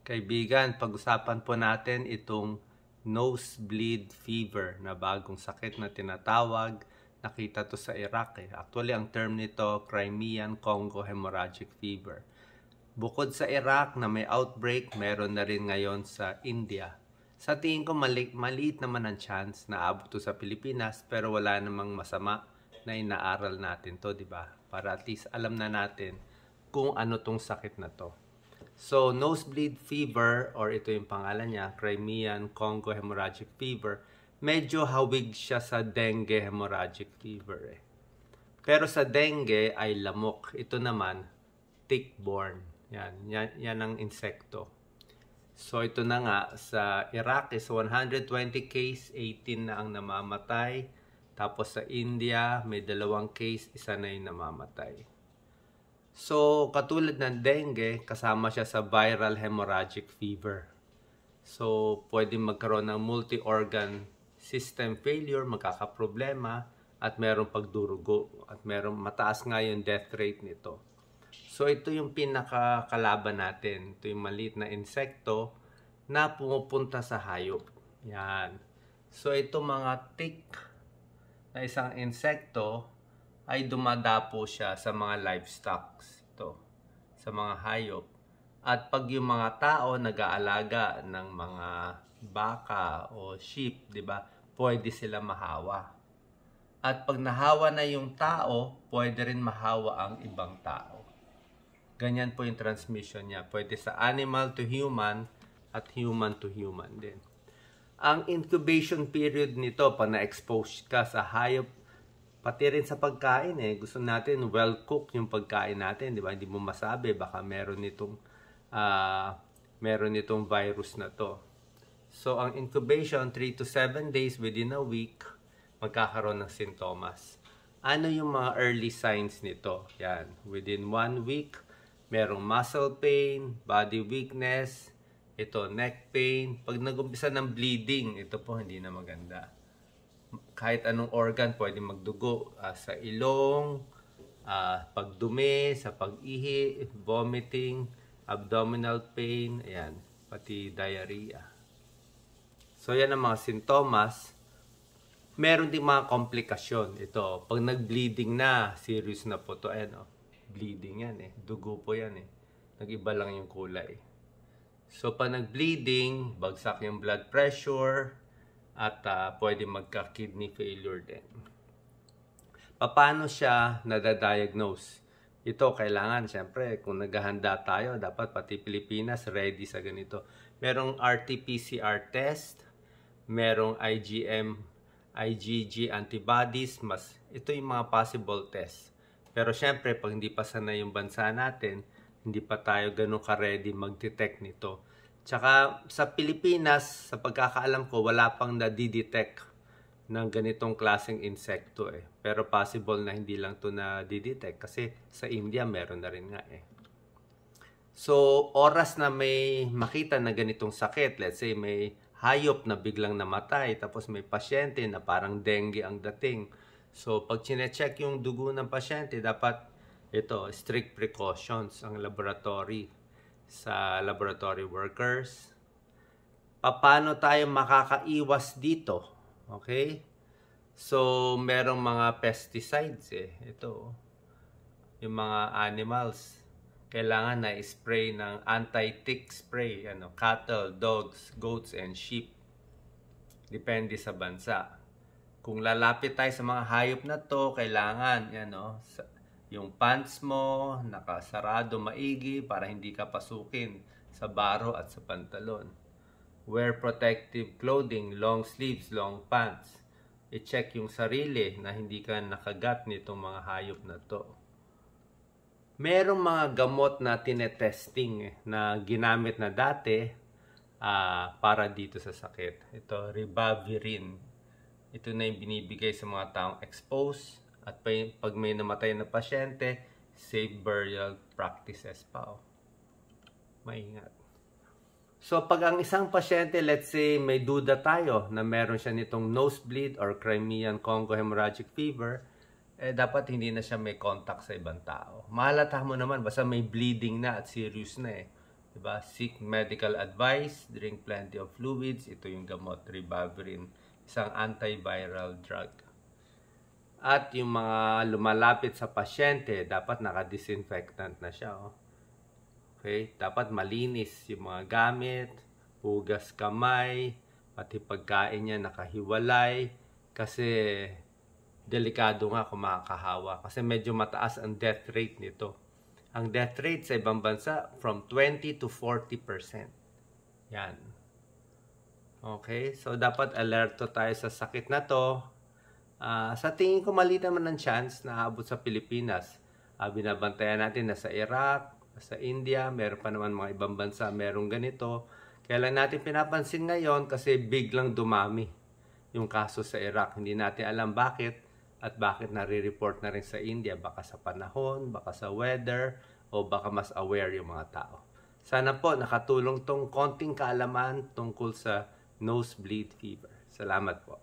Kaibigan, pag-usapan po natin itong nosebleed fever na bagong sakit na tinatawag. Nakita to sa Iraq eh. Actually, ang term nito, Crimean Congo Hemorrhagic Fever. Bukod sa Iraq na may outbreak, meron na rin ngayon sa India. Sa tingin ko, maliit naman ang chance na abot to sa Pilipinas, pero wala namang masama na inaaral natin to, di ba? Para at least alam na natin kung ano tong sakit na to. So, nosebleed fever, or ito yung pangalan niya, Crimean Congo Hemorrhagic Fever, medyo hawig siya sa dengue hemorrhagic fever eh. Pero sa dengue ay lamok. Ito naman, tick-borne. Yan ang insekto. So, ito na nga, sa Iraq is 120 case, 18 na ang namamatay. Tapos sa India, may 2 case, 1 na yung namamatay. So, katulad ng dengue, kasama siya sa viral hemorrhagic fever. So, pwedeng magkaroon ng multi-organ system failure, magkakaproblema, at merong pagdurugo. At merong mataas nga yung death rate nito. So, ito yung pinakakalaban natin. Ito yung maliit na insekto na pumupunta sa hayop. Yan. So, ito mga tick na isang insekto, ay dumadapo siya sa mga livestock, sa mga hayop. At pag yung mga tao nag-aalaga ng mga baka o sheep, di ba, pwede sila mahawa. At pag nahawa na yung tao, pwede rin mahawa ang ibang tao. Ganyan po yung transmission niya. Pwede sa animal to human at human to human din. Ang incubation period nito, pag na-expose ka sa hayop, pati rin sa pagkain eh. Gusto natin well-cooked yung pagkain natin, di ba? Hindi mo masabi, baka meron itong virus na to. So, ang incubation, 3 to 7 days within a week, magkakaroon ng sintomas. Ano yung mga early signs nito? Yan. Within 1 week, merong muscle pain, body weakness, ito, neck pain. Pag nag-umpisa ng bleeding, ito po hindi na maganda. Kahit anong organ pwede magdugo sa ilong, pagdumi, sa pag-ihi, vomiting, abdominal pain, ayan, pati diarrhea. So yan ang mga sintomas. Meron ding mga komplikasyon. Ito, pag nag-bleeding na, serious na po to. Ayan, bleeding yan eh. Dugo po yan eh. Nag-iba lang yung kulay. So pag nag-bleeding, bagsak yung blood pressure, at pwede magka-kidney failure din. Paano siya nadadiagnose? Ito, kailangan, siyempre, kung naghahanda tayo, dapat pati Pilipinas ready sa ganito. Merong RT-PCR test, merong IgG antibodies, ito yung mga possible tests. Pero siyempre, pag hindi pa sanay yung bansa natin, hindi pa tayo ganun ka-ready mag-detect nito. Tsaka sa Pilipinas, sa pagkakaalam ko, wala pang nadidetect ng ganitong klaseng insekto eh. Pero possible na hindi lang to nadidetect kasi sa India meron na rin nga eh. So, oras na may makita na ganitong sakit, let's say may hayop na biglang namatay, tapos may pasyente na parang dengue ang dating. So, pag chinecheck yung dugo ng pasyente, dapat ito, strict precautions ang laboratory sa laboratory workers. Paano tayo makakaiwas dito? Okay? So, merong mga pesticides eh. Ito, yung mga animals, kailangan na spray ng anti-tick spray. Cattle, dogs, goats, and sheep. Depende sa bansa. Kung lalapit tayo sa mga hayop na to, kailangan, yung pants mo, nakasarado maigi para hindi ka pasukin sa baro at sa pantalon. Wear protective clothing, long sleeves, long pants. I-check yung sarili na hindi ka nakagat nitong mga hayop na to. Merong mga gamot na tinetesting na ginamit na dati para dito sa sakit. Ito, ribavirin. Ito na yung binibigay sa mga taong exposed. At pag may namatay na pasyente, safe burial practices pa. Maingat. So, pag ang isang pasyente, let's say, may duda tayo na meron siya nitong nosebleed or Crimean Congo Hemorrhagic Fever, dapat hindi na siya may contact sa ibang tao. Mahalata mo naman, basta may bleeding na at serious na eh. Diba? Seek medical advice, drink plenty of fluids. Ito yung gamot, ribavirin, isang antiviral drug. At yung mga lumalapit sa pasyente, dapat naka-disinfectant na siya. Oh. Okay? Dapat malinis yung mga gamit, hugas kamay, pati pagkain niya nakahiwalay. Kasi delikado nga kung makakahawa. Kasi medyo mataas ang death rate nito. Ang death rate sa ibang bansa from 20 to 40%. Yan. Okay? So, dapat alerto tayo sa sakit na to. Sa tingin ko, mali naman ang chance na aabot sa Pilipinas. Binabantayan natin na sa Iraq, sa India, meron pa naman mga ibang bansa, merong ganito. Kaya lang natin pinapansin ngayon kasi biglang dumami yung kaso sa Iraq. Hindi natin alam bakit. At bakit nare-report na rin sa India? Baka sa panahon, baka sa weather, o baka mas aware yung mga tao. Sana po nakatulong tong konting kaalaman tungkol sa nosebleed fever. Salamat po.